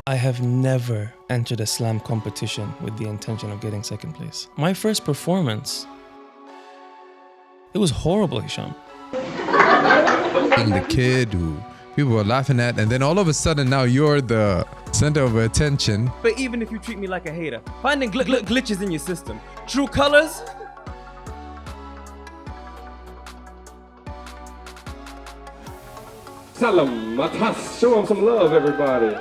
I have never entered a slam competition with the intention of getting second place. My first performance, it was horrible, Hisham. Being the kid who people were laughing at, and then all of a sudden now you're the center of attention. But even if you treat me like a hater, finding glitches in your system, true colors. Salem Al Attas, show him some love, everybody.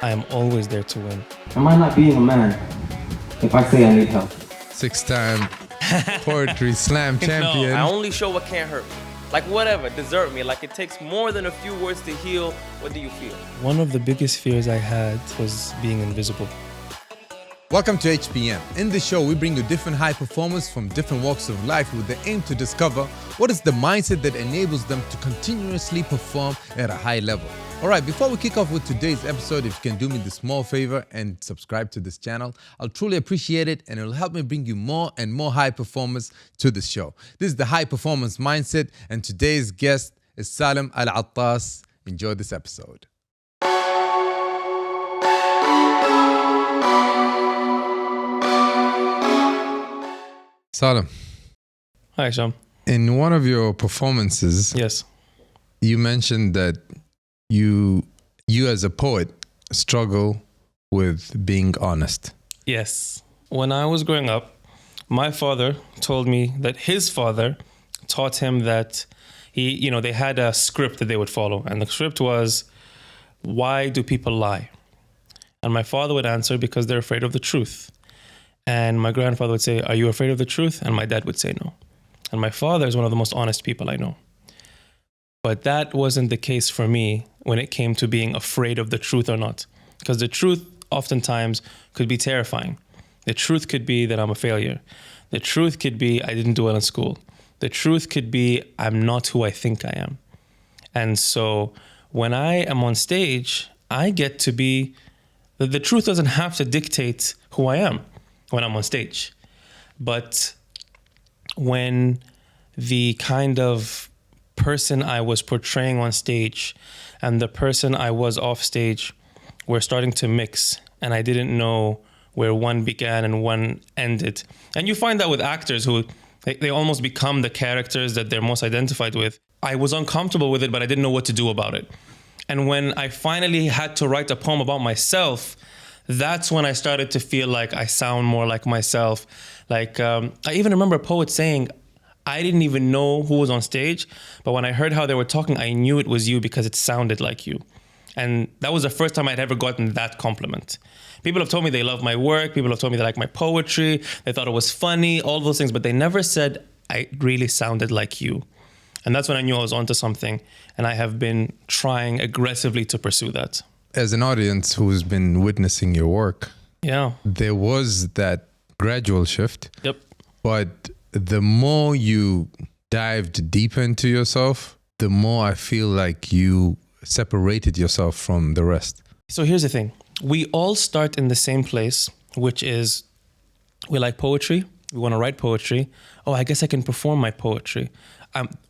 I am always there to win. Am I not being a man if I say I need help? 6-time poetry slam champion. I only show what can't hurt me. Like whatever, desert me. Like it takes more than a few words to heal. What do you feel? One of the biggest fears I had was being invisible. Welcome to HPM. In this show, we bring you different high performers from different walks of life with the aim to discover what is the mindset that enables them to continuously perform at a high level. All right, before we kick off with today's episode, if you can do me the small favor and subscribe to this channel, I'll truly appreciate it, and it'll help me bring you more and more high performers to the show. This is the High Performance Mindset, and today's guest is Salem Al Attas. Enjoy this episode. Salem, Hi, Hisham. in one of your performances, Yes. you mentioned that you as a poet struggle with being honest. Yes. When I was growing up, my father told me that his father taught him that they had a script that they would follow. And the script was, why do people lie? And my father would answer, because they're afraid of the truth. And my grandfather would say, are you afraid of the truth? And my dad would say no. And my father is one of the most honest people I know. But that wasn't the case for me when it came to being afraid of the truth or not. Because the truth oftentimes could be terrifying. The truth could be that I'm a failure. The truth could be I didn't do well in school. The truth could be I'm not who I think I am. And so when I am on stage, I get to be, the truth doesn't have to dictate who I am when I'm on stage. But when the kind of person I was portraying on stage and the person I was off stage were starting to mix, and I didn't know where one began and one ended. And you find that with actors who, they almost become the characters that they're most identified with. I was uncomfortable with it, but I didn't know what to do about it. And when I finally had to write a poem about myself, that's when I started to feel like I sound more like myself. Like, I even remember a poet saying, I didn't even know who was on stage, but when I heard how they were talking, I knew it was you because it sounded like you. And that was the first time I'd ever gotten that compliment. People have told me they love my work. People have told me they like my poetry. They thought it was funny, all those things, but they never said I really sounded like you. And that's when I knew I was onto something. And I have been trying aggressively to pursue that. As an audience who's been witnessing your work, Yeah. there was that gradual shift. Yep. But the more you dived deeper into yourself, the more I feel like you separated yourself from the rest. So here's the thing. We all start in the same place, which is we like poetry. We want to write poetry. Oh, I guess I can perform my poetry.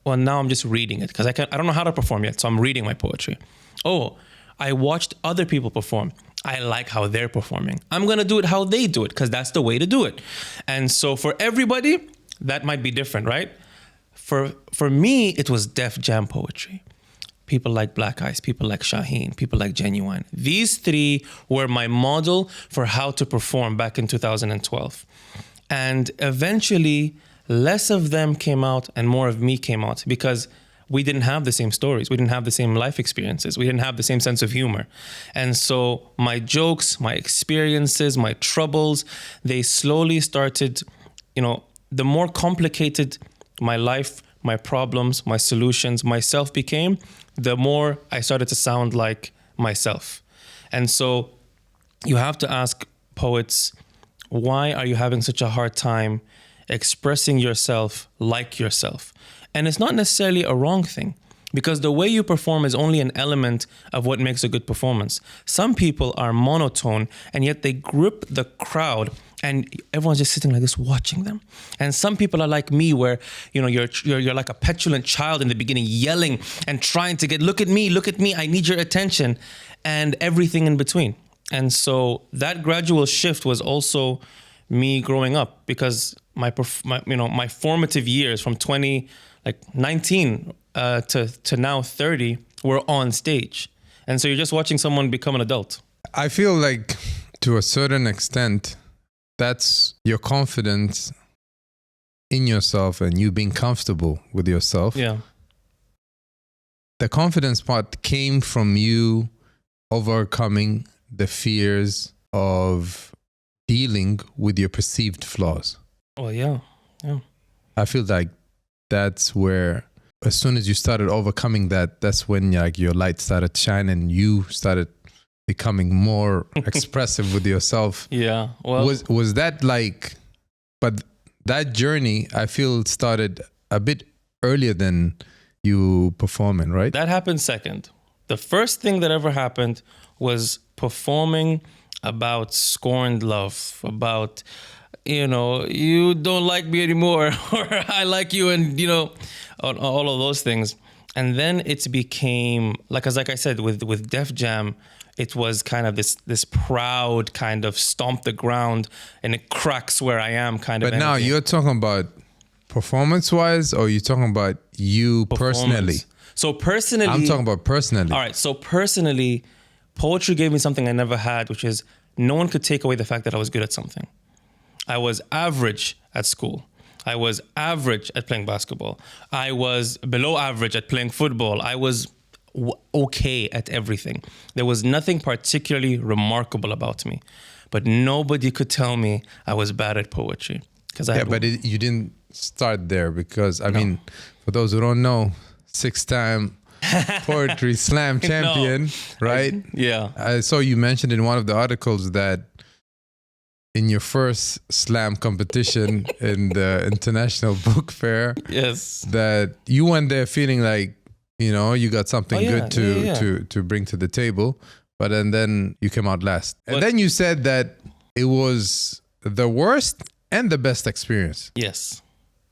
Well, now I'm just reading it because I don't know how to perform yet. So I'm reading my poetry. Oh, I watched other people perform. I like how they're performing. I'm going to do it how they do it because that's the way to do it. And so for everybody, that might be different, right? For me, it was Def Jam poetry. People like Black Eyes, people like Shaheen, people like Genuine. These three were my model for how to perform back in 2012. And eventually, less of them came out and more of me came out because we didn't have the same stories. We didn't have the same life experiences. We didn't have the same sense of humor. And so my jokes, my experiences, my troubles, they slowly started, the more complicated my life, my problems, my solutions, myself became, the more I started to sound like myself. And so you have to ask poets, why are you having such a hard time expressing yourself like yourself? And it's not necessarily a wrong thing, because the way you perform is only an element of what makes a good performance. Some people are monotone, and yet they grip the crowd and everyone's just sitting like this watching them. And some people are like me, where you're like a petulant child in the beginning, yelling and trying to look at me, I need your attention, and everything in between. And so that gradual shift was also me growing up, because my formative years from 19 to now 30 were on stage. And so you're just watching someone become an adult. I feel like to a certain extent, that's your confidence in yourself and you being comfortable with yourself. Yeah. The confidence part came from you overcoming the fears of dealing with your perceived flaws. Well, yeah. I feel like that's where, as soon as you started overcoming that, that's when your light started shining and you started becoming more expressive with yourself. Yeah. Well, was that like, but that journey, I feel, started a bit earlier than you performing, right? that happened second. The first thing that ever happened was performing about scorned love, about, you don't like me anymore, or I like you, and, all of those things. And then it became, like I said, with Def Jam, it was kind of this proud kind of stomp the ground and it cracks where I am kind of But now energy. you're talking about performance-wise, or you're talking about you personally? Performance. So personally, I'm talking about personally. all right. So personally, poetry gave me something I never had, which is no one could take away the fact that I was good at something. I was average at school. I was average at playing basketball. I was below average at playing football. I was okay at everything. There was nothing particularly remarkable about me, but nobody could tell me I was bad at poetry. You didn't start there, because I mean, for those who don't know, 6-time poetry slam champion, right? Yeah. I saw you mentioned in one of the articles that in your first slam competition in the International Book Fair, Yes. that you went there feeling like, you got something good to bring to the table, but then you came out last. And then you said that it was the worst and the best experience. Yes.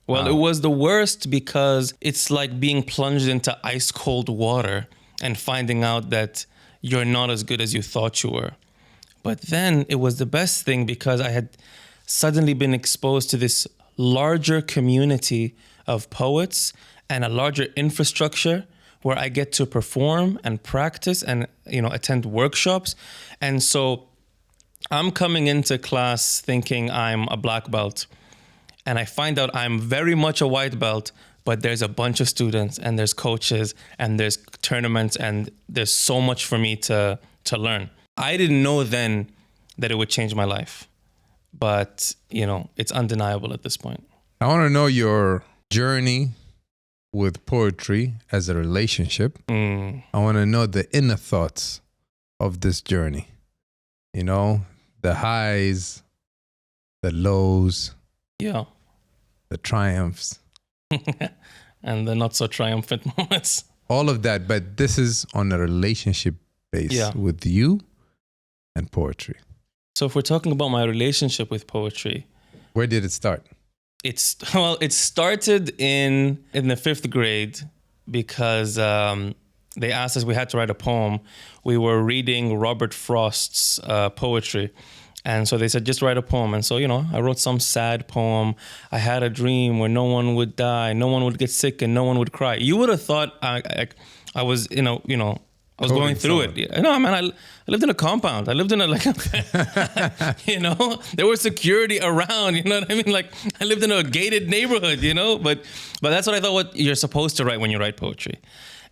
Well, it was the worst because it's like being plunged into ice cold water and finding out that you're not as good as you thought you were. But then it was the best thing because I had suddenly been exposed to this larger community of poets and a larger infrastructure where I get to perform and practice and, attend workshops. And so I'm coming into class thinking I'm a black belt. And I find out I'm very much a white belt, but there's a bunch of students and there's coaches and there's tournaments and there's so much for me to learn. I didn't know then that it would change my life, but it's undeniable at this point. I want to know your journey with poetry as a relationship. I want to know the inner thoughts of this journey. The highs, the lows, Yeah. the triumphs, And the not so triumphant moments. all of that. But this is on a relationship base with you and poetry. So if we're talking about my relationship with poetry, Where did it start? it started in the 5th grade because they asked us, we had to write a poem. We were reading Robert Frost's poetry. And so they said, just write a poem. And so, I wrote some sad poem. I had a dream where no one would die, no one would get sick, and no one would cry. You would have thought I was, I was going through it. No, man, I lived in a compound. I lived in there was security around, you know what I mean? Like, I lived in a gated neighborhood, but that's what I thought what you're supposed to write when you write poetry.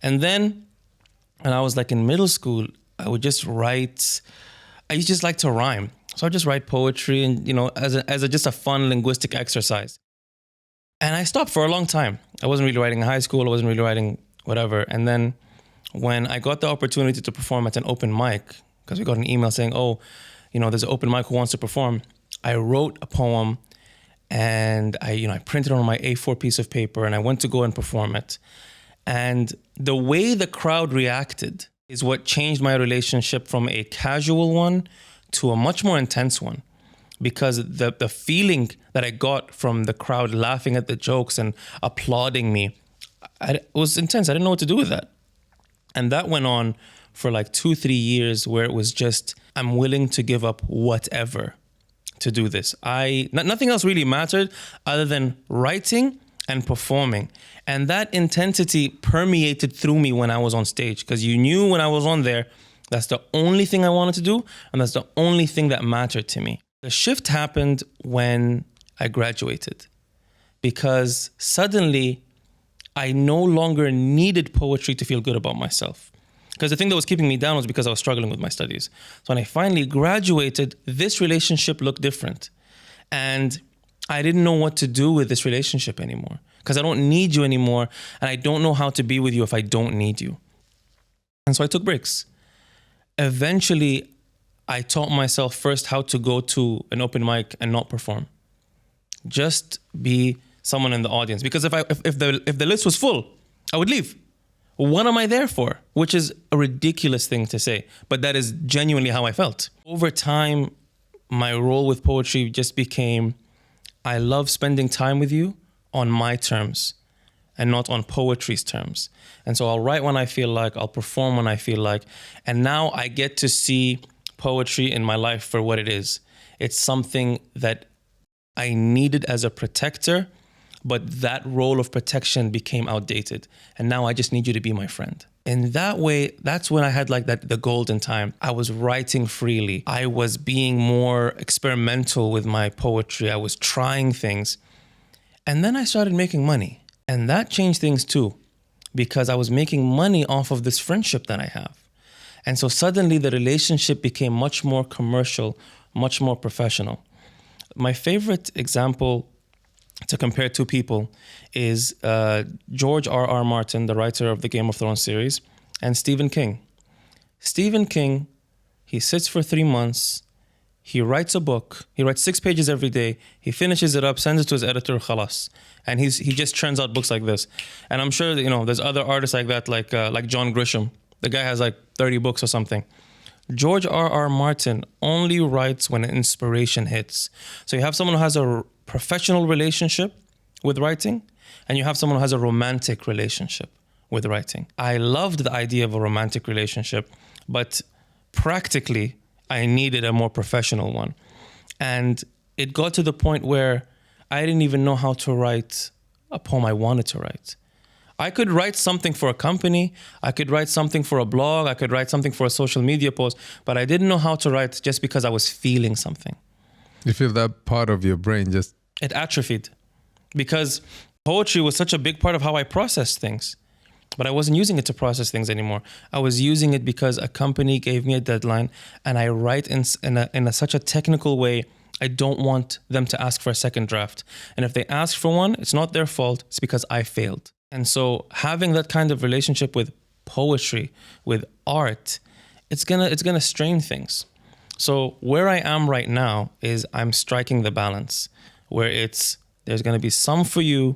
And then, when I was like in middle school, I would just write, I used to just like to rhyme. So I just write poetry and, as just a fun linguistic exercise. And I stopped for a long time. I wasn't really writing in high school. I wasn't really writing whatever. And then when I got the opportunity to perform at an open mic, because we got an email saying, there's an open mic who wants to perform, I wrote a poem and I printed it on my A4 piece of paper and I went to go and perform it. And the way the crowd reacted is what changed my relationship from a casual one to a much more intense one. because the feeling that I got from the crowd laughing at the jokes and applauding me, it was intense. I didn't know what to do with that. And that went on for like 2-3 years, where it was just, I'm willing to give up whatever to do this. Nothing else really mattered other than writing and performing. And that intensity permeated through me when I was on stage, because you knew when I was on there, that's the only thing I wanted to do, and that's the only thing that mattered to me. The shift happened when I graduated, because suddenly I no longer needed poetry to feel good about myself. Because the thing that was keeping me down was because I was struggling with my studies. So when I finally graduated, this relationship looked different. And I didn't know what to do with this relationship anymore, because I don't need you anymore, and I don't know how to be with you if I don't need you. And so I took breaks. Eventually, I taught myself first how to go to an open mic and not perform. Just be someone in the audience. Because if the list was full, I would leave. What am I there for? Which is a ridiculous thing to say, but that is genuinely how I felt. Over time, my role with poetry just became, I love spending time with you on my terms and not on poetry's terms. And so I'll write when I feel like, I'll perform when I feel like, and now I get to see poetry in my life for what it is. It's something that I needed as a protector, but that role of protection became outdated. And now I just need you to be my friend. In that way, that's when I had like the golden time. I was writing freely. I was being more experimental with my poetry. I was trying things. And then I started making money. And that changed things too, because I was making money off of this friendship that I have. And so suddenly the relationship became much more commercial, much more professional. My favorite example to compare two people is George R.R. Martin, the writer of the Game of Thrones series, and Stephen King. Stephen King, he sits for 3 months, he writes a book, he writes 6 pages every day, he finishes it up, sends it to his editor, khalas. And he just churns out books like this. And I'm sure that, there's other artists like that, like John Grisham. The guy has like 30 books or something. George R.R. Martin only writes when inspiration hits. So you have someone who has a professional relationship with writing, and you have someone who has a romantic relationship with writing. I loved the idea of a romantic relationship, but practically I needed a more professional one. And it got to the point where I didn't even know how to write a poem I wanted to write. I could write something for a company, I could write something for a blog, I could write something for a social media post, but I didn't know how to write just because I was feeling something. You feel that part of your brain just... It atrophied, because poetry was such a big part of how I processed things. But I wasn't using it to process things anymore. I was using it because a company gave me a deadline, and I write in such a technical way. I don't want them to ask for a second draft. And if they ask for one, it's not their fault. It's because I failed. And so having that kind of relationship with poetry, with art, it's gonna strain things. So where I am right now is I'm striking the balance, where there's gonna be some for you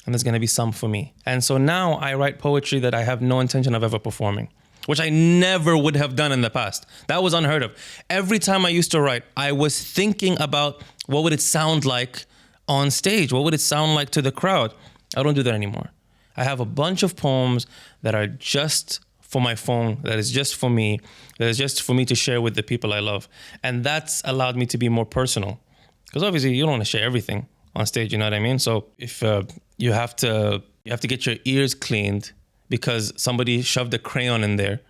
and there's gonna be some for me. And so now I write poetry that I have no intention of ever performing, which I never would have done in the past. That was unheard of. Every time I used to write, I was thinking about what would it sound like on stage? What would it sound like to the crowd? I don't do that anymore. I have a bunch of poems that are just for my phone, that is just for me, that is just for me to share with the people I love. And that's allowed me to be more personal. Because obviously you don't want to share everything on stage, you know what I mean? So if you have to get your ears cleaned because somebody shoved a crayon in there,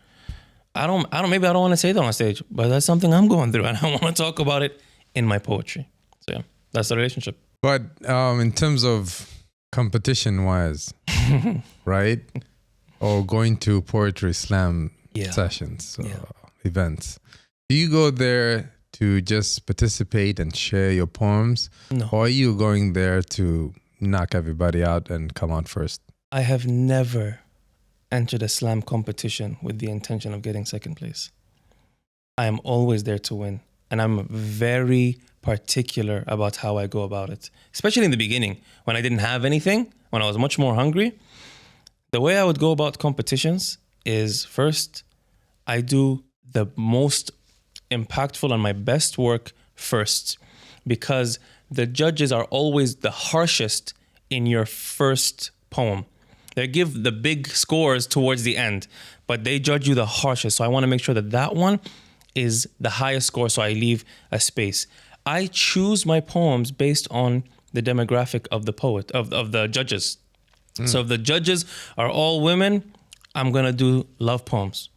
maybe I don't want to say that on stage, but that's something I'm going through and I want to talk about it in my poetry. So yeah, that's the relationship. But in terms of competition-wise, right? Or going to poetry slam sessions, events. Do you go there to just participate and share your poems? No. Or are you going there to knock everybody out and come out first? I have never entered a slam competition with the intention of getting second place. I am always there to win. And I'm very particular about how I go about it, especially in the beginning when I didn't have anything, when I was much more hungry. The way I would go about competitions is first, I do the most impactful and my best work first, because the judges are always the harshest in your first poem. They give the big scores towards the end, but they judge you the harshest. So I want to make sure that that one is the highest score, so I leave a space. I choose my poems based on the demographic of the poet, of the judges. So if the judges are all women, I'm going to do love poems.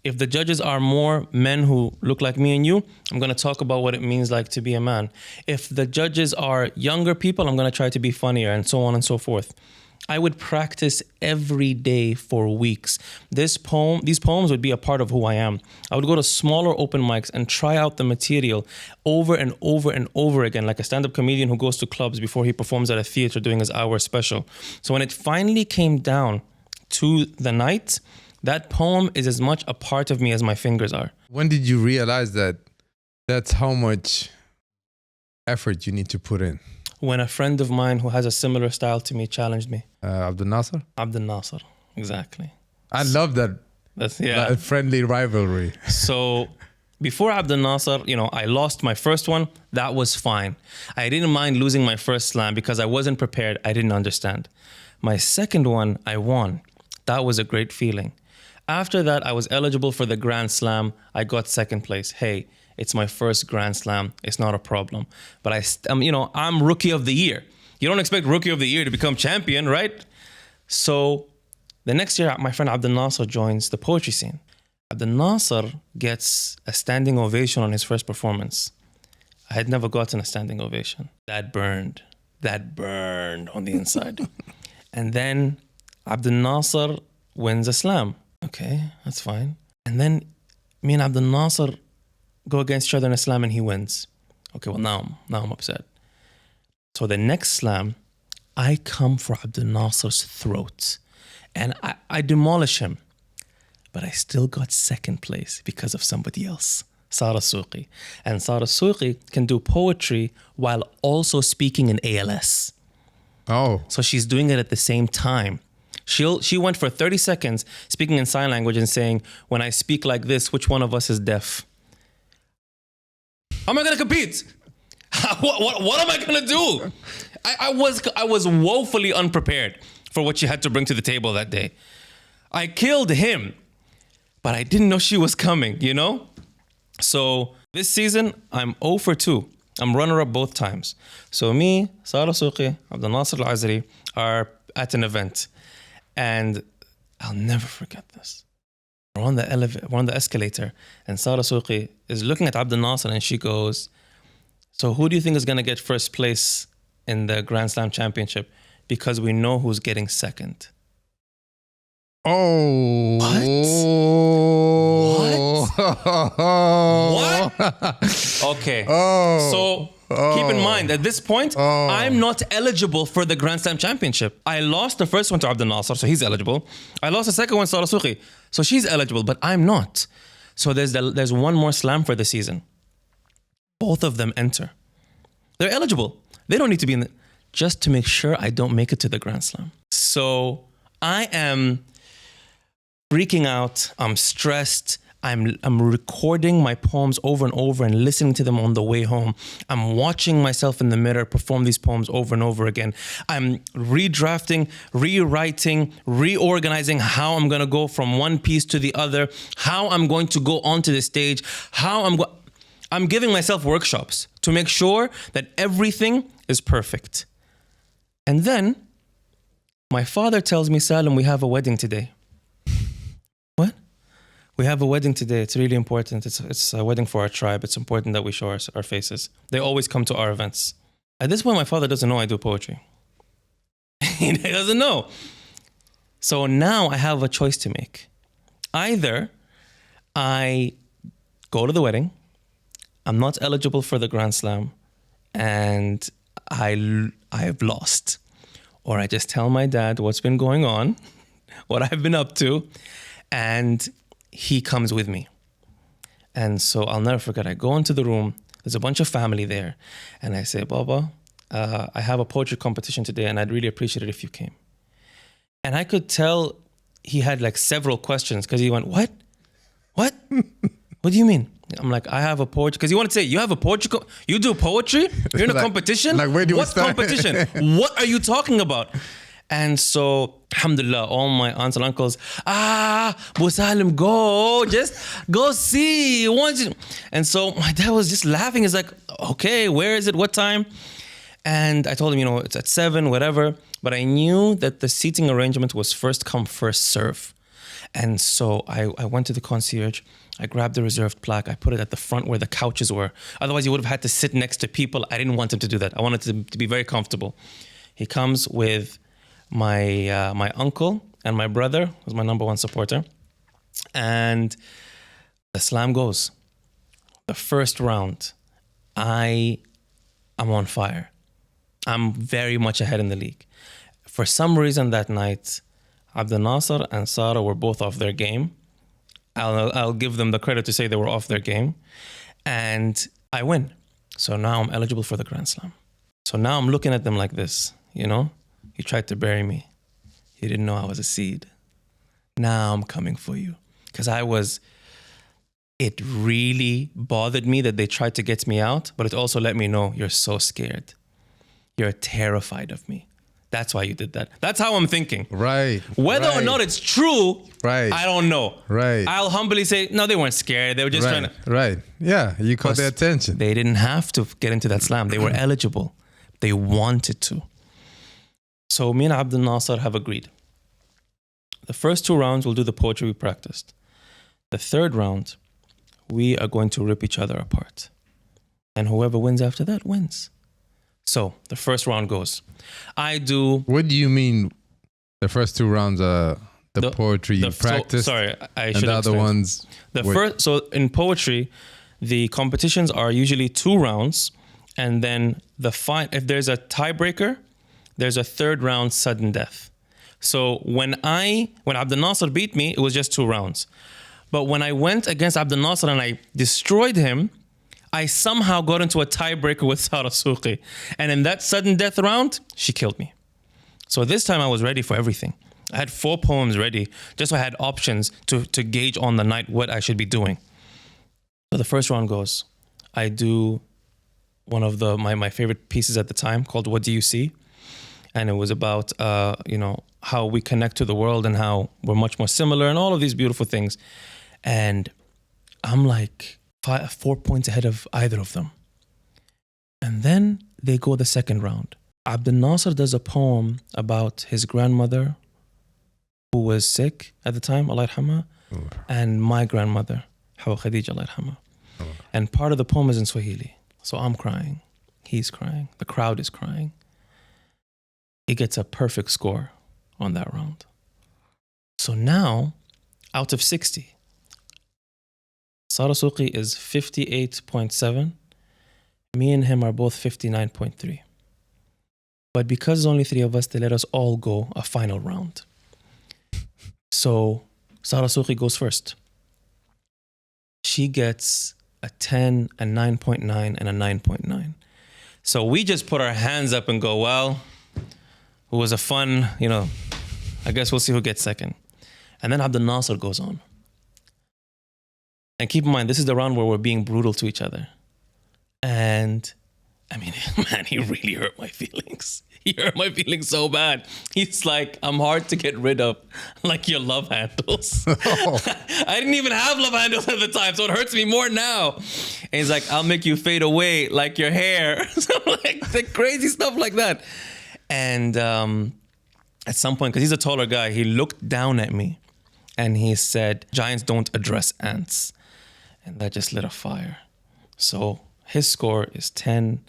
If the judges are more men who look like me and you, I'm going to talk about what it means like to be a man. If the judges are younger people, I'm going to try to be funnier, and so on and so forth. I would practice every day for weeks. These poems would be a part of who I am. I would go to smaller open mics and try out the material over and over and over again, like a stand-up comedian who goes to clubs before he performs at a theater doing his hour special. So when it finally came down to the night, that poem is as much a part of me as my fingers are. When did you realize that that's how much effort you need to put in? When a friend of mine who has a similar style to me challenged me. Abdul Nasser? Abdul Nasser, exactly. I love that. That friendly rivalry. So before Abdul Nasser, I lost my first one. That was fine. I didn't mind losing my first slam because I wasn't prepared. I didn't understand. My second one, I won. That was a great feeling. After that, I was eligible for the Grand Slam. I got second place. Hey, it's my first Grand Slam. It's not a problem. But I'm Rookie of the Year. You don't expect Rookie of the Year to become champion, right? So the next year, my friend Abdul Nasser joins the poetry scene. Abdul Nasser gets a standing ovation on his first performance. I had never gotten a standing ovation. That burned on the inside. And then Abdul Nasser wins a slam. Okay, that's fine. And then me and Abdul Nasser go against each other in a slam and he wins. Okay, well now I'm upset. So the next slam, I come for Abdul Nasser's throat and I demolish him. But I still got second place because of somebody else, Sara Souqi. And Sara Souqi can do poetry while also speaking in ALS. Oh. So she's doing it at the same time. She went for 30 seconds speaking in sign language and saying, when I speak like this, which one of us is deaf? How am I going to compete? What am I going to do? I was woefully unprepared for what she had to bring to the table that day. I killed him, but I didn't know she was coming, So this season, I'm 0 for 2. I'm runner-up both times. So me, Sara Souqi, Abdul Nasser Al Azri are at an event. And I'll never forget this. We're on the escalator, and Sara Souqi is looking at Abdul Nasser and she goes, so who do you think is going to get first place in the Grand Slam Championship? Because we know who's getting second. Oh. What? Okay. Oh. So keep in mind, at this point, I'm not eligible for the Grand Slam Championship. I lost the first one to Abdul Nasser, so he's eligible. I lost the second one to Sara Souqi, so she's eligible, but I'm not. So there's one more slam for the season. Both of them enter. They're eligible. They don't need to be in the... Just to make sure I don't make it to the Grand Slam. So I am freaking out. I'm stressed. I'm recording my poems over and over and listening to them on the way home. I'm watching myself in the mirror perform these poems over and over again. I'm redrafting, rewriting, reorganizing how I'm going to go from one piece to the other, how I'm going to go onto the stage, I'm giving myself workshops to make sure that everything is perfect. And then my father tells me, Salem, we have a wedding today. What? We have a wedding today. It's really important. It's a wedding for our tribe. It's important that we show our faces. They always come to our events. At this point, my father doesn't know I do poetry. He doesn't know. So now I have a choice to make. Either I go to the wedding, I'm not eligible for the Grand Slam, and I have lost. Or I just tell my dad what's been going on, what I've been up to, and he comes with me. And so I'll never forget, I go into the room, there's a bunch of family there, and I say, Baba, I have a poetry competition today and I'd really appreciate it if you came. And I could tell he had like several questions because he went, what? What do you mean? I'm like, I have a poetry. Because you want to say, you have a poetry? You do poetry? You're in a competition? Like, where do we what start? competition? What are you talking about? And so, alhamdulillah, all my aunts and uncles, Abu Salim, go, just go see. And so my dad was just laughing. He's like, okay, where is it? What time? And I told him, it's at 7, whatever. But I knew that the seating arrangement was first come, first serve. And so I went to the concierge. I grabbed the reserved plaque. I put it at the front where the couches were. Otherwise, you would have had to sit next to people. I didn't want him to do that. I wanted him to be very comfortable. He comes with my uncle and my brother, who's my number one supporter. And the slam goes. The first round, I'm on fire. I'm very much ahead in the league. For some reason that night, Abdel Nasser and Sarah were both off their game. I'll give them the credit to say they were off their game. And I win. So now I'm eligible for the Grand Slam. So now I'm looking at them like this, You tried to bury me. You didn't know I was a seed. Now I'm coming for you. Because it really bothered me that they tried to get me out, but it also let me know you're so scared. You're terrified of me. That's why you did that. That's how I'm thinking. Right. Whether or not it's true, right. I don't know. Right. I'll humbly say, no, they weren't scared. They were just trying to. Right. Yeah, you caught their attention. They didn't have to get into that slam. They were eligible. They wanted to. So me and Abdel Nasser have agreed. The first 2 rounds, we'll do the poetry we practiced. The third round, we are going to rip each other apart. And whoever wins after that wins. So the first round goes. What do you mean the first 2 rounds are the poetry you practiced? Sorry, I should and the have other explained. ones. So in poetry, the competitions are usually 2 rounds. And then if there's a tiebreaker, there's a 3rd round sudden death. So when Abdel Nasser beat me, it was just 2 rounds. But when I went against Abdel Nasser and I destroyed him, I somehow got into a tiebreaker with Sarah Souqi. And in that sudden death round, she killed me. So this time I was ready for everything. I had 4 poems ready, just so I had options to gauge on the night what I should be doing. So the first round goes. I do one of my favorite pieces at the time called What Do You See? And it was about, how we connect to the world and how we're much more similar and all of these beautiful things. And I'm like 4 points ahead of either of them. And then they go the second round. Abdel Nasser does a poem about his grandmother who was sick at the time, Allah yarhamha, and my grandmother, Hawa Khadija, Allah yarhamha. And part of the poem is in Swahili. So I'm crying, he's crying, the crowd is crying. He gets a perfect score on that round. So now, out of 60, Sarah Souqi is 58.7. Me and him are both 59.3. But because there's only 3 of us, they let us all go a final round. So Sarah Souqi goes first. She gets a 10, a 9.9, and a 9.9. So we just put our hands up and go, well, it was a fun, I guess we'll see who gets second. And then Abdel Nasser goes on. And keep in mind, this is the round where we're being brutal to each other. And man, he really hurt my feelings. He hurt my feelings so bad. He's like, I'm hard to get rid of, like your love handles. Oh. I didn't even have love handles at the time, so it hurts me more now. And he's like, I'll make you fade away like your hair. So like the crazy stuff like that. And at some point, because he's a taller guy, he looked down at me and he said, giants don't address ants. And that just lit a fire. So his score is 10,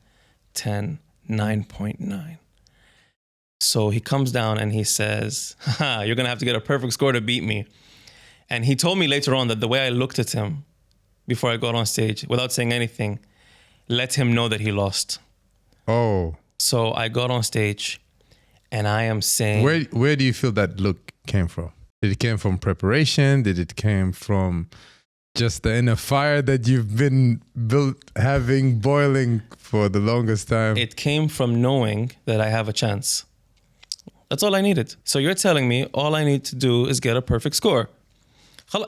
10, 9.9. So he comes down and he says, you're going to have to get a perfect score to beat me. And he told me later on that the way I looked at him before I got on stage, without saying anything, let him know that he lost. Oh. So I got on stage and I am saying... Where do you feel that look came from? Did it came from preparation? Did it came from just the inner fire that you've been having boiling for the longest time? It came from knowing that I have a chance. That's all I needed. So you're telling me all I need to do is get a perfect score.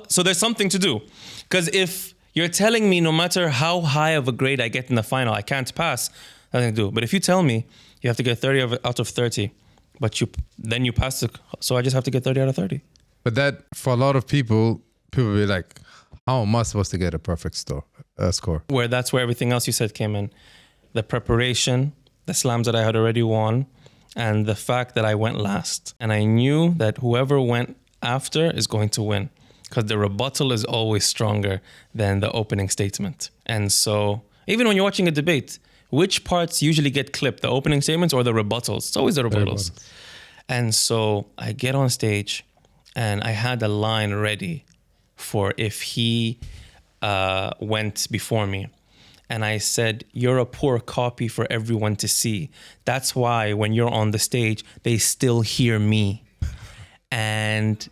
So there's something to do. Because if, You're telling me no matter how high of a grade I get in the final, I can't pass. Nothing to do. But if you tell me you have to get 30 out of 30, but then you pass it, so I just have to get 30 out of 30. But that, for a lot of people be like, how am I supposed to get a perfect score? That's where everything else you said came in. The preparation, the slams that I had already won, and the fact that I went last. And I knew that whoever went after is going to win, because the rebuttal is always stronger than the opening statement. And so even when you're watching a debate, which parts usually get clipped, the opening statements or the rebuttals? It's always the rebuttals. And so I get on stage and I had a line ready for if he went before me. And I said, you're a poor copy for everyone to see. That's why when you're on the stage, they still hear me. And,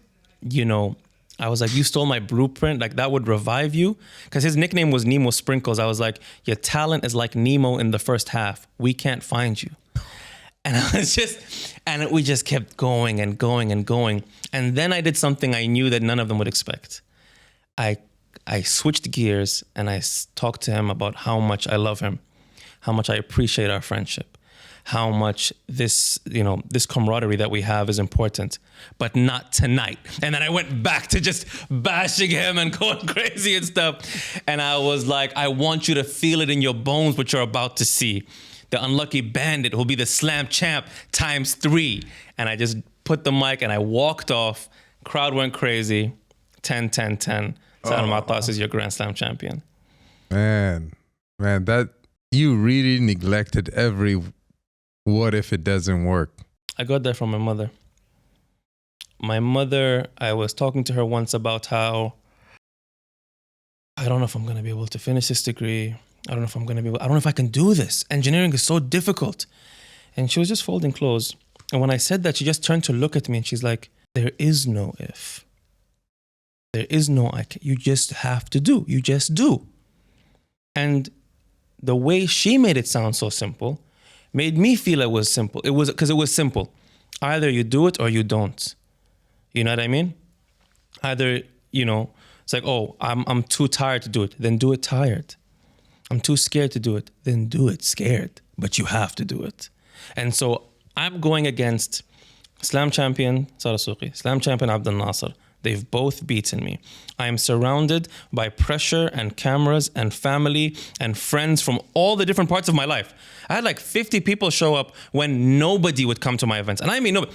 I was like, you stole my blueprint. Like, that would revive you. Because his nickname was Nemo Sprinkles. I was like, your talent is like Nemo in the first half. We can't find you. And we just kept going and going and going. And then I did something I knew that none of them would expect. I switched gears and I talked to him about how much I love him, how much I appreciate our friendship, how much this camaraderie that we have is important, but not tonight. And then I went back to just bashing him and going crazy and stuff. And I was like, I want you to feel it in your bones, what you're about to see. The unlucky bandit who'll be the slam champ ×3. And I just put the mic and I walked off. Crowd went crazy. 10-10-10. Salem Al Attas is your Grand Slam champion. Man, that you really neglected every what if it doesn't work. I got that from my mother. My mother, I was talking to her once about how I don't know if I'm going to be able to finish this degree. I don't know if I can do this. Engineering is so difficult. And she was just folding clothes. And when I said that, she just turned to look at me and she's like, there is no if. There is no I can. You just have to do. You just do. And the way she made it sound so simple made me feel it was simple. It was because it was simple. Either you do it or you don't. You know what I mean? Either, it's like, oh, I'm too tired to do it. Then do it tired. I'm too scared to do it. Then do it scared. But you have to do it. And so I'm going against Slam champion Sara Souqi, Slam champion Abdel Nasser. They've both beaten me. I am surrounded by pressure and cameras and family and friends from all the different parts of my life. I had like 50 people show up when nobody would come to my events. And I mean, nobody.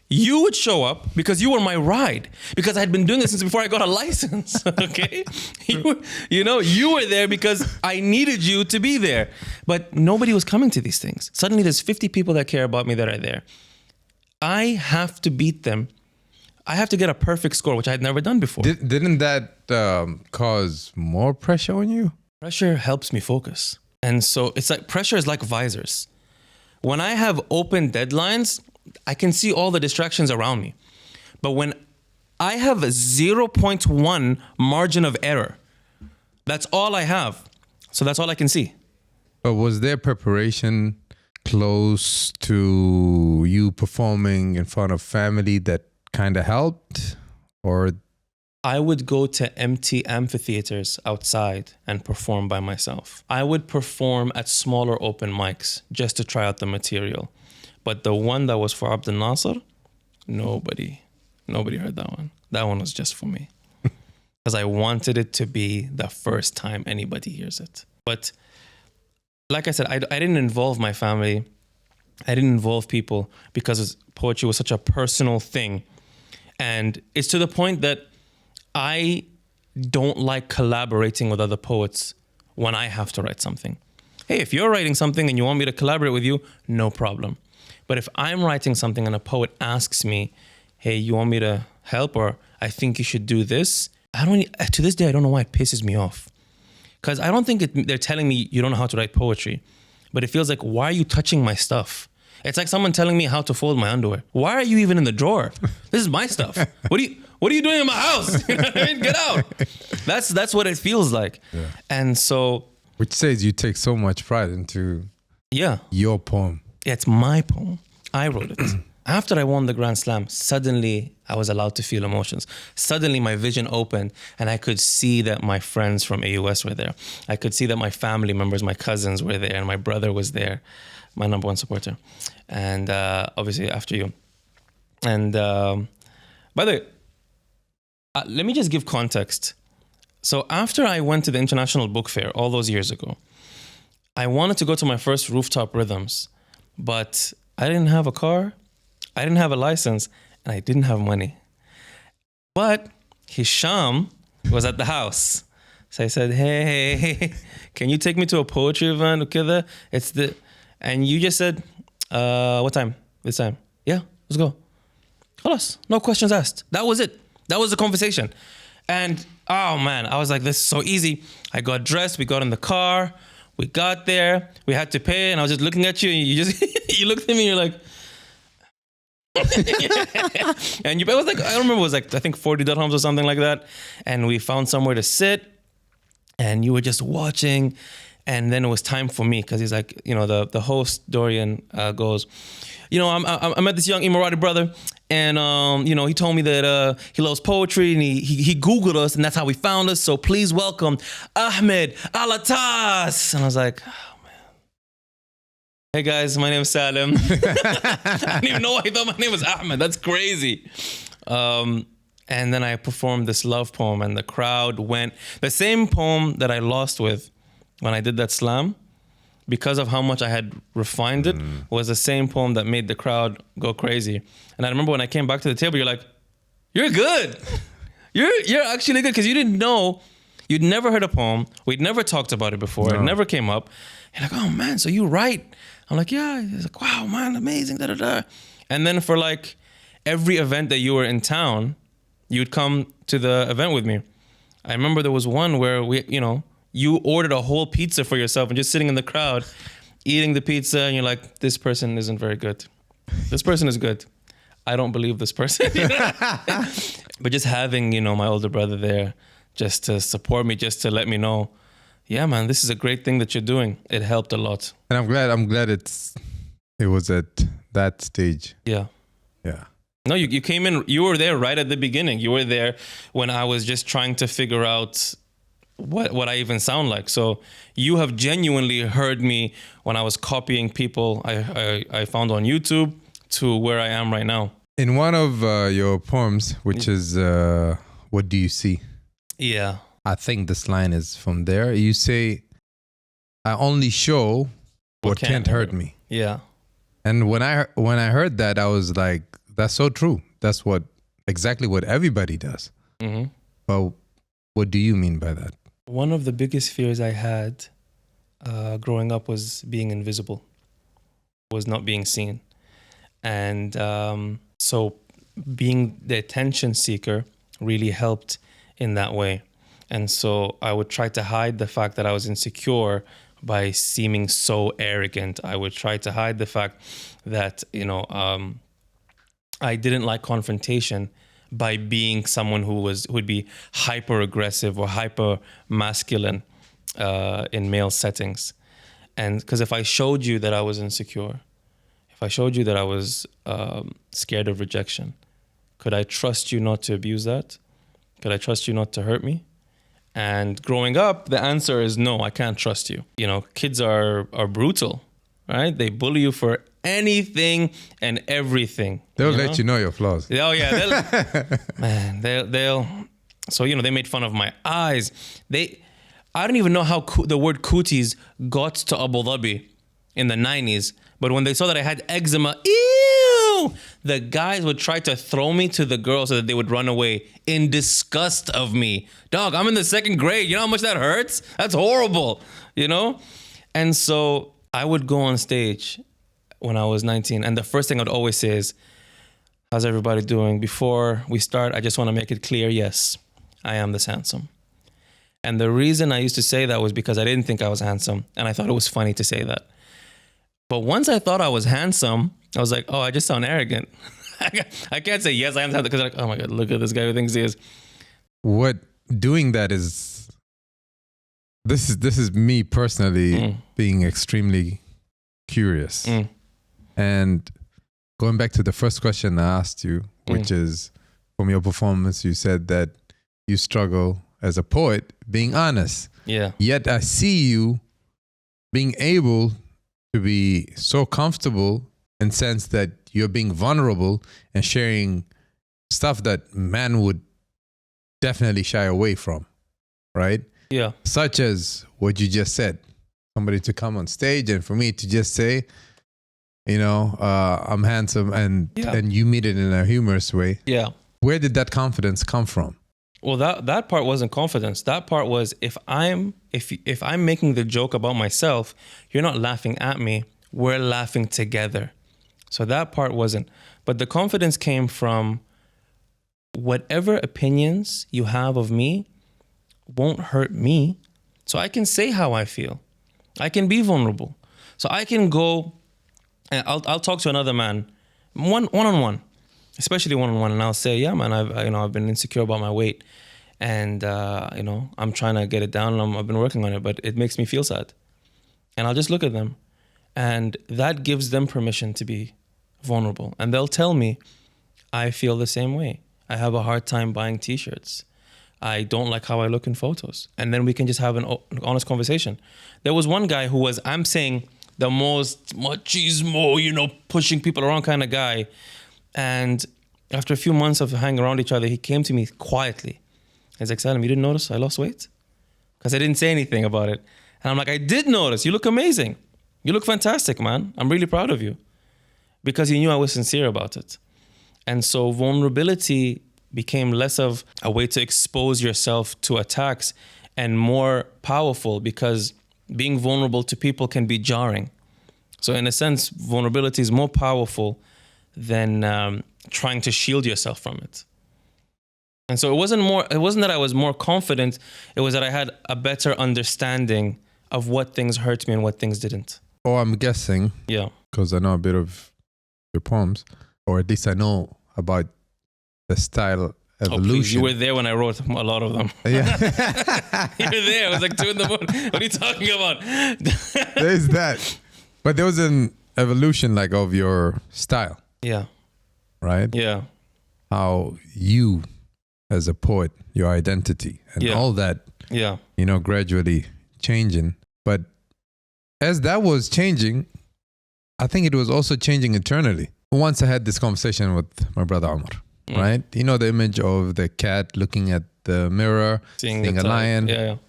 You would show up because you were my ride, because I had been doing this since before I got a license, okay? You were there because I needed you to be there. But nobody was coming to these things. Suddenly there's 50 people that care about me that are there. I have to beat them. I have to get a perfect score, which I had never done before. Didn't that cause more pressure on you? Pressure helps me focus. And so it's like pressure is like visors. When I have open deadlines, I can see all the distractions around me. But when I have a 0.1 margin of error, that's all I have. So that's all I can see. But was there preparation close to you performing in front of family that kind of helped? Or I would go to empty amphitheaters outside and perform by myself. I would perform at smaller open mics just to try out the material. But the one that was for Abdel Nasser, nobody heard that one. That one was just for me. Because I wanted it to be the first time anybody hears it. But like I said, I didn't involve my family. I didn't involve people because poetry was such a personal thing. And it's to the point that I don't like collaborating with other poets when I have to write something. Hey, if you're writing something and you want me to collaborate with you, no problem. But if I'm writing something and a poet asks me, hey, you want me to help, or I think you should do this, to this day, I don't know why it pisses me off. Because I don't think they're telling me you don't know how to write poetry, but it feels like, why are you touching my stuff? It's like someone telling me how to fold my underwear. Why are you even in the drawer? This is my stuff. What are you doing in my house? You know what I mean? Get out. That's what it feels like. Yeah. And so, which says you take so much pride into your poem. It's my poem. I wrote it. After I won the Grand Slam, suddenly I was allowed to feel emotions. Suddenly my vision opened and I could see that my friends from AUS were there. I could see that my family members, my cousins were there, and my brother was there, my number one supporter. And obviously after you. And by the way, let me just give context. So after I went to the International Book Fair all those years ago, I wanted to go to my first rooftop rhythms, but I didn't have a car, I didn't have a license, and I didn't have money. But Hisham was at the house. So I said, hey, can you take me to a poetry event? Okay, and you just said, what time? This time? Yeah, let's go. Khalas, no questions asked. That was it. That was the conversation. And oh man, I was like, this is so easy. I got dressed, we got in the car, we got there, we had to pay, and I was just looking at you, and you just, you looked at me, and you're like, and it was like, I don't remember, it was like, I think 40 dirhams or something like that. And we found somewhere to sit, and you were just watching. And then it was time for me, because he's like, the host, Dorian, goes, I met this young Emirati brother, and he told me that he loves poetry, and he Googled us, and that's how he found us. So please welcome Salem Al Attas. And I was like, oh man. Hey guys, my name is Salem. I didn't even know why he thought my name was Ahmed. That's crazy. And then I performed this love poem, and the crowd went. The same poem that I lost with when I did that slam, because of how much I had refined it, was the same poem that made the crowd go crazy. And I remember when I came back to the table, you're like, you're good. You're actually good, because you didn't know, you'd never heard a poem. We'd never talked about it before. No. It never came up. You're like, oh man, so you write. I'm like, yeah. He's like, wow, man, amazing, da da da. And then for like every event that you were in town, you'd come to the event with me. I remember there was one where you ordered a whole pizza for yourself and just sitting in the crowd, eating the pizza, and you're like, this person isn't very good. This person is good. I don't believe this person. But just having, my older brother there just to support me, just to let me know, yeah, man, this is a great thing that you're doing. It helped a lot. And I'm glad it was at that stage. Yeah. Yeah. No, you came in, you were there right at the beginning. You were there when I was just trying to figure out what I even sound like. So you have genuinely heard me when I was copying people I found on YouTube to where I am right now. In one of your poems, which is What Do You See? Yeah. I think this line is from there. You say, I only show what can't hurt me. Yeah. And when I heard that, I was like, that's so true. That's exactly what everybody does. Mm-hmm. But what do you mean by that? One of the biggest fears I had growing up was being invisible, was not being seen. And so being the attention seeker really helped in that way. And so I would try to hide the fact that I was insecure by seeming so arrogant. I would try to hide the fact that, I didn't like confrontation by being someone who would be hyper aggressive or hyper masculine in male settings. And because if I showed you that I was insecure, if I showed you that I was scared of rejection, could I trust you not to abuse that? Could I trust you not to hurt me? And growing up, the answer is no, I can't trust you. Kids are brutal, right? They bully you for anything and everything. They'll let you know your flaws. Oh yeah, they'll. So they made fun of my eyes. I don't even know how the word cooties got to Abu Dhabi in the 90s. But when they saw that I had eczema, ew, the guys would try to throw me to the girls so that they would run away in disgust of me. Dog, I'm in the second grade. You know how much that hurts? That's horrible, And so I would go on stage when I was 19. And the first thing I'd always say is, how's everybody doing? Before we start, I just want to make it clear, yes, I am this handsome. And the reason I used to say that was because I didn't think I was handsome. And I thought it was funny to say that. But once I thought I was handsome, I was like, oh, I just sound arrogant. I can't say, yes, I am handsome, because like, oh my God, look at this guy who thinks he is. What doing that is, this is me personally being extremely curious. And Going back to the first question I asked you, which is from your performance, you said that you struggle as a poet being honest. Yeah. Yet I see you being able to be so comfortable in the sense that you're being vulnerable and sharing stuff that man would definitely shy away from, right? Yeah. Such as what you just said. Somebody to come on stage and for me to just say, you know, I'm handsome and you meet it in a humorous way. Yeah. Where did that confidence come from? Well, that part wasn't confidence. That part was if I'm making the joke about myself, you're not laughing at me. We're laughing together. So that part wasn't. But the confidence came from whatever opinions you have of me won't hurt me. So I can say how I feel. I can be vulnerable. So I can go and I'll talk to another man one-on-one. Especially one-on-one, and I'll say, yeah, man, I've been insecure about my weight, and I'm trying to get it down, and I've been working on it, but it makes me feel sad. And I'll just look at them, and that gives them permission to be vulnerable, and they'll tell me, I feel the same way. I have a hard time buying T-shirts. I don't like how I look in photos, and then we can just have an honest conversation. There was one guy who was, I'm saying, the most machismo, pushing people around kind of guy. And after a few months of hanging around each other, he came to me quietly. He's like, Salem, you didn't notice I lost weight? Because I didn't say anything about it. And I'm like, I did notice. You look amazing. You look fantastic, man. I'm really proud of you. Because he knew I was sincere about it. And so vulnerability became less of a way to expose yourself to attacks and more powerful because being vulnerable to people can be jarring. So in a sense, vulnerability is more powerful than trying to shield yourself from it. And so it wasn't that I was more confident, it was that I had a better understanding of what things hurt me and what things didn't. Oh, I'm guessing. Yeah. Because I know a bit of your poems, or at least I know about the style evolution. Oh, please, you were there when I wrote a lot of them. Yeah. You were there. It was like 2 a.m. What are you talking about? There's that. But there was an evolution like of your style. Yeah. Right? Yeah. How you, as a poet, your identity and all that, gradually changing. But as that was changing, I think it was also changing internally. Once I had this conversation with my brother Omar, right? You know the image of the cat looking at the mirror, seeing a lion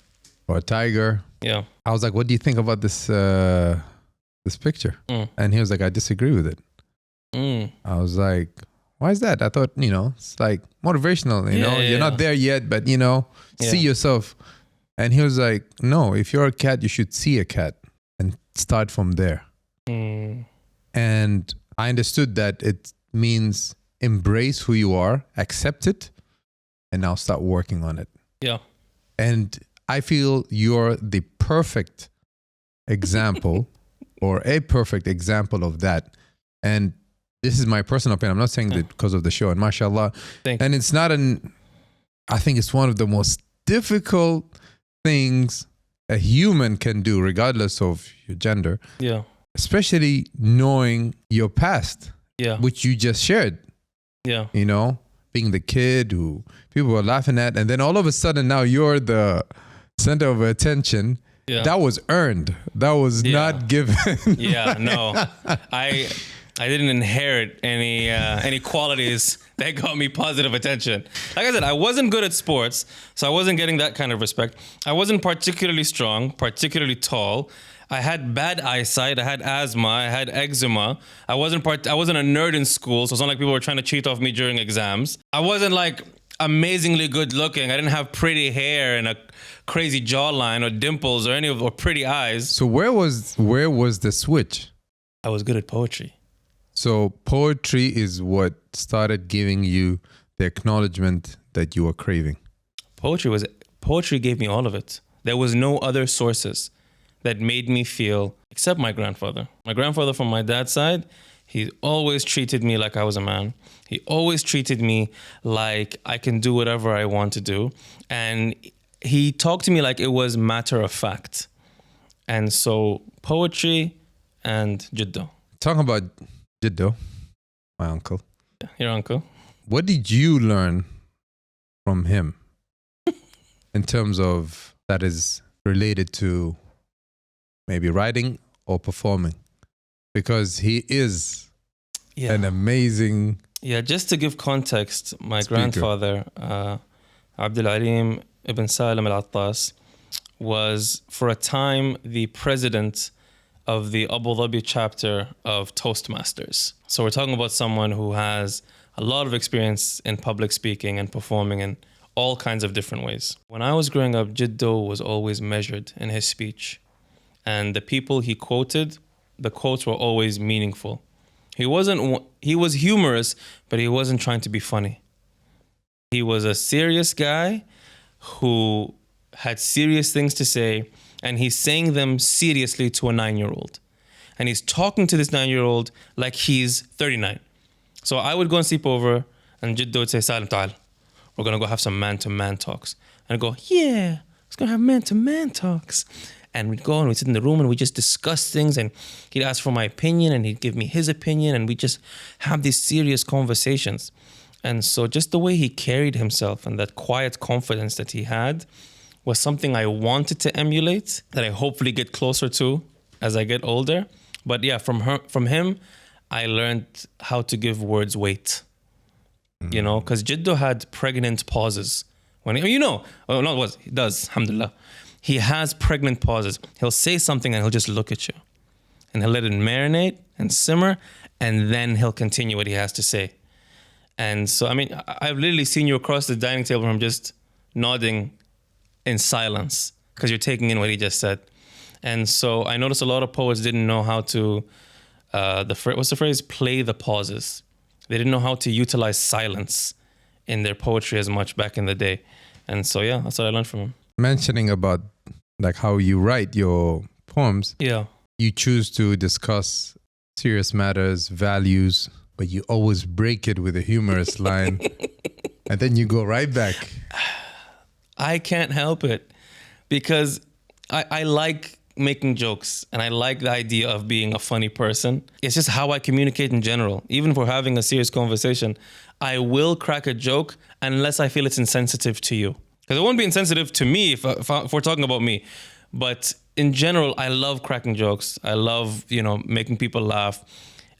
or a tiger. Yeah. I was like, what do you think about this this picture? And he was like, I disagree with it. I was like, why is that? I thought, it's like motivational, you're not there yet, but see yourself. And he was like, no, if you're a cat, you should see a cat and start from there. And I understood that it means embrace who you are, accept it, and now start working on it. Yeah. And I feel you're the perfect example or a perfect example of that. And this is my personal opinion. I'm not saying that because of the show. And mashallah. And it's not I think it's one of the most difficult things a human can do, regardless of your gender. Yeah. Especially knowing your past. Yeah. Which you just shared. Yeah. Being the kid who people were laughing at. And then all of a sudden now you're the center of attention. Yeah. That was earned. That was not given. Yeah, no. I didn't inherit any qualities that got me positive attention. Like I said, I wasn't good at sports, so I wasn't getting that kind of respect. I wasn't particularly strong, particularly tall. I had bad eyesight. I had asthma. I had eczema. I wasn't a nerd in school, so it's not like people were trying to cheat off me during exams. I wasn't like amazingly good looking. I didn't have pretty hair and a crazy jawline or dimples or pretty eyes. So where was the switch? I was good at poetry. So poetry is what started giving you the acknowledgement that you were craving. Poetry gave me all of it. There was no other sources that made me feel, except my grandfather. My grandfather from my dad's side, he always treated me like I was a man. He always treated me like I can do whatever I want to do. And he talked to me like it was matter of fact. And so poetry and jiddo. Talking about jiddo, my uncle. Your uncle. What did you learn from him in terms of that is related to maybe writing or performing? Because he is an amazing just to give context, my speaker. grandfather, Abdul Alim ibn Salem Al Attas, was for a time the president of the Abu Dhabi chapter of Toastmasters. So we're talking about someone who has a lot of experience in public speaking and performing in all kinds of different ways. When I was growing up, Jiddo was always measured in his speech. And the people he quoted, the quotes were always meaningful. He was humorous, but he wasn't trying to be funny. He was a serious guy who had serious things to say, and he's saying them seriously to a 9-year-old. And he's talking to this 9-year-old like he's 39. So I would go and sleep over, and Jiddo would say, Salem, ta'al. We're going to go have some man-to-man talks. And I'd go, yeah, let's go have man-to-man talks. And we'd go and we'd sit in the room and we'd just discuss things, and he'd ask for my opinion and he'd give me his opinion, and we'd just have these serious conversations. And so just the way he carried himself and that quiet confidence that he had was something I wanted to emulate, that I hopefully get closer to as I get older. But yeah, from him, I learned how to give words weight. You know, because Jiddo had pregnant pauses. When he does, alhamdulillah. He has pregnant pauses. He'll say something and he'll just look at you. And he'll let it marinate and simmer, and then he'll continue what he has to say. And so, I mean, I've literally seen you across the dining table from just nodding in silence because you're taking in what he just said. And so I noticed a lot of poets didn't know how to, what's the phrase? Play the pauses. They didn't know how to utilize silence in their poetry as much back in the day. And so, yeah, that's what I learned from him. Mentioning about like how you write your poems. Yeah. You choose to discuss serious matters, values, but you always break it with a humorous line. And then you go right back. I can't help it because I like making jokes and I like the idea of being a funny person. It's just how I communicate in general. Even if we're having a serious conversation, I will crack a joke unless I feel it's insensitive to you. Because it won't be insensitive to me if we're talking about me. But in general, I love cracking jokes. I love, making people laugh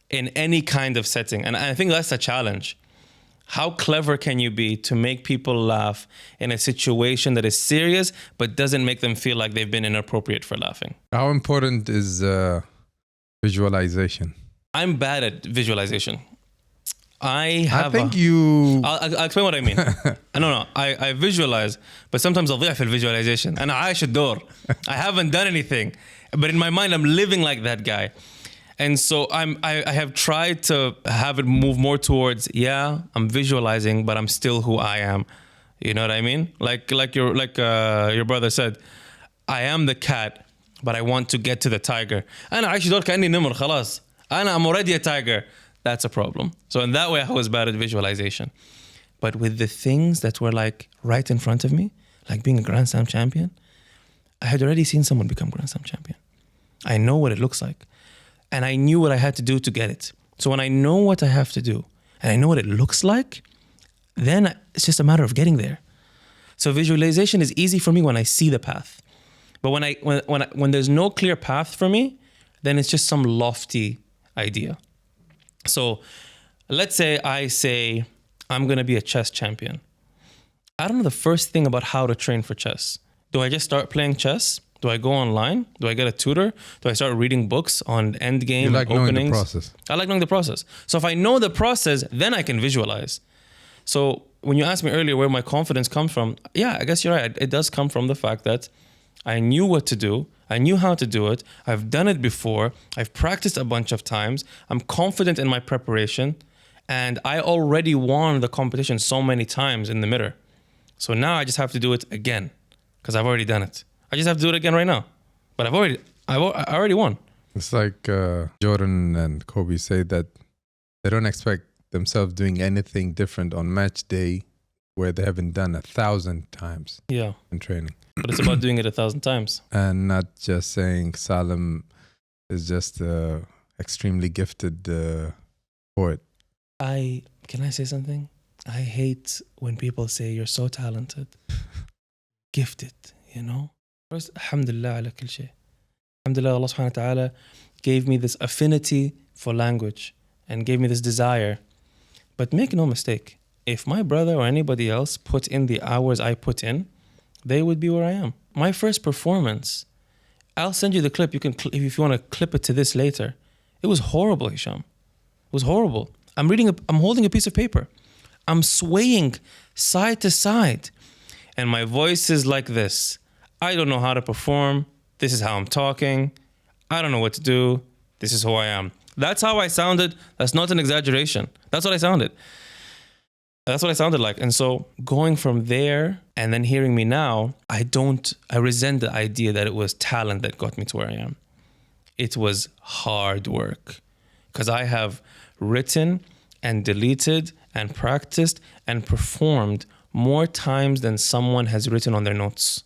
in any kind of setting. And I think that's a challenge. How clever can you be to make people laugh in a situation that is serious but doesn't make them feel like they've been inappropriate for laughing? How important is visualization? I'm bad at visualization. I'll explain what I mean. I visualize, but sometimes I'll في visualization. أنا عايش الدور. I haven't done anything, but in my mind I'm living like that guy. And so I have tried to have it move more towards, I'm visualizing, but I'm still who I am. You know what I mean? Like your brother said, I am the cat, but I want to get to the tiger. أنا عايش دور كأني نمر خلاص. I'm already a tiger. That's a problem. So in that way, I was bad at visualization. But with the things that were like right in front of me, like being a Grand Slam champion, I had already seen someone become Grand Slam champion. I know what it looks like. And I knew what I had to do to get it. So when I know what I have to do, and I know what it looks like, then it's just a matter of getting there. So visualization is easy for me when I see the path. But when there's no clear path for me, then it's just some lofty idea. So let's say I say, I'm going to be a chess champion. I don't know the first thing about how to train for chess. Do I just start playing chess? Do I go online? Do I get a tutor? Do I start reading books on end game you like openings? Knowing the process. I like knowing the process. So if I know the process, then I can visualize. So when you asked me earlier where my confidence comes from, I guess you're right. It does come from the fact that I knew what to do. I knew how to do it. I've done it before. I've practiced a bunch of times. I'm confident in my preparation. And I already won the competition so many times in the mirror. So now I just have to do it again because I've already done it. I just have to do it again right now. But I already won. It's like Jordan and Kobe say that they don't expect themselves doing anything different on match day where they haven't done 1,000 times in training. But it's about doing it 1,000 times. And not just saying Salem is just extremely gifted poet. Can I say something? I hate when people say you're so talented, gifted, you know? First, alhamdulillah ala kul shay. Alhamdulillah, Allah subhanahu wa ta'ala gave me this affinity for language and gave me this desire. But make no mistake, if my brother or anybody else put in the hours I put in, they would be where I am. My first performance, I'll send you the clip. You can, if you want to clip it to this later. It was horrible, Hisham. It was horrible. I'm holding a piece of paper. I'm swaying side to side. And my voice is like this. I don't know how to perform. This is how I'm talking. I don't know what to do. This is who I am. That's how I sounded. That's not an exaggeration. That's what I sounded. That's what I sounded like. And so going from there and then hearing me now, I resent the idea that it was talent that got me to where I am. It was hard work, because I have written and deleted and practiced and performed more times than someone has written on their notes.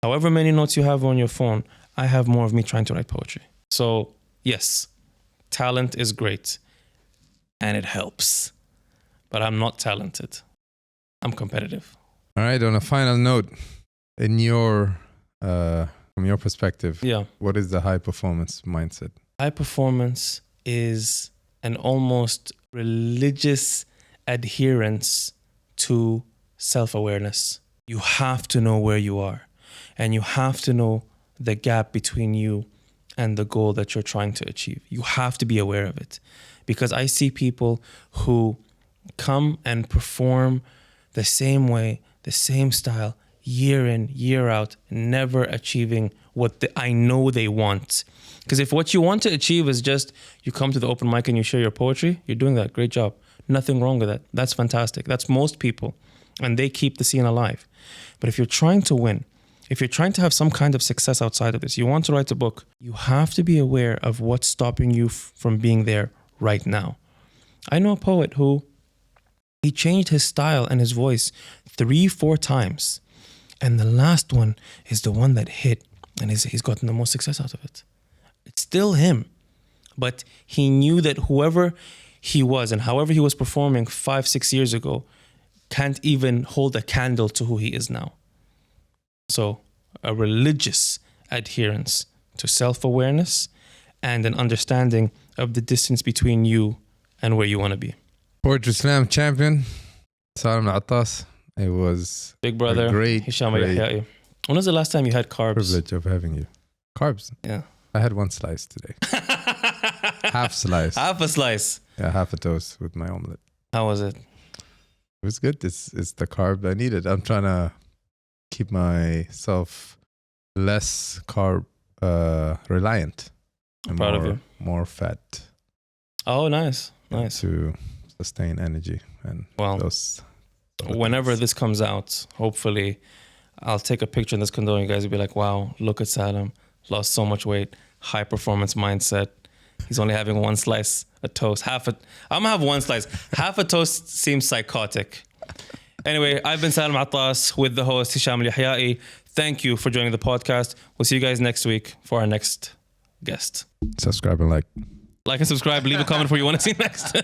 However many notes you have on your phone, I have more of me trying to write poetry. So yes, talent is great and it helps, but I'm not talented. I'm competitive. All right, on a final note, from your perspective, what is the high performance mindset? High performance is an almost religious adherence to self-awareness. You have to know where you are, and you have to know the gap between you and the goal that you're trying to achieve. You have to be aware of it, because I see people who come and perform the same way, the same style, year in, year out, never achieving what I know they want. Because if what you want to achieve is just you come to the open mic and you share your poetry, you're doing that. Great job. Nothing wrong with that. That's fantastic. That's most people. And they keep the scene alive. But if you're trying to win, if you're trying to have some kind of success outside of this, you want to write a book, you have to be aware of what's stopping you from being there right now. I know a poet who he changed his style and his voice 3-4 times. And the last one is the one that hit, and he's gotten the most success out of it. It's still him. But he knew that whoever he was and however he was performing 5-6 years ago can't even hold a candle to who he is now. So a religious adherence to self-awareness and an understanding of the distance between you and where you want to be. Poetry Slam champion, Salem Al Attas. It was Big brother, Hisham Al Attas. When was the last time you had carbs? Privilege of having you. Carbs? Yeah. I had one slice today. Half slice. Half a slice. Yeah, half a toast with my omelet. How was it? It was good. It's the carb I needed. I'm trying to keep myself less carb reliant. I'm proud of you. More fat. Oh, nice. Nice. To sustain energy and those. Whenever this comes out, hopefully I'll take a picture in this condom. You guys will be like, wow, look at Salem. Lost so much weight. High performance mindset. He's only having one slice of toast. I'm gonna have one slice. Half a toast seems psychotic. Anyway, I've been Salem Al Attas with the host Hisham Al Attas. Thank you for joining the podcast. We'll see you guys next week for our next guest. Subscribe and like. Like and subscribe. Leave a comment for what you want to see next.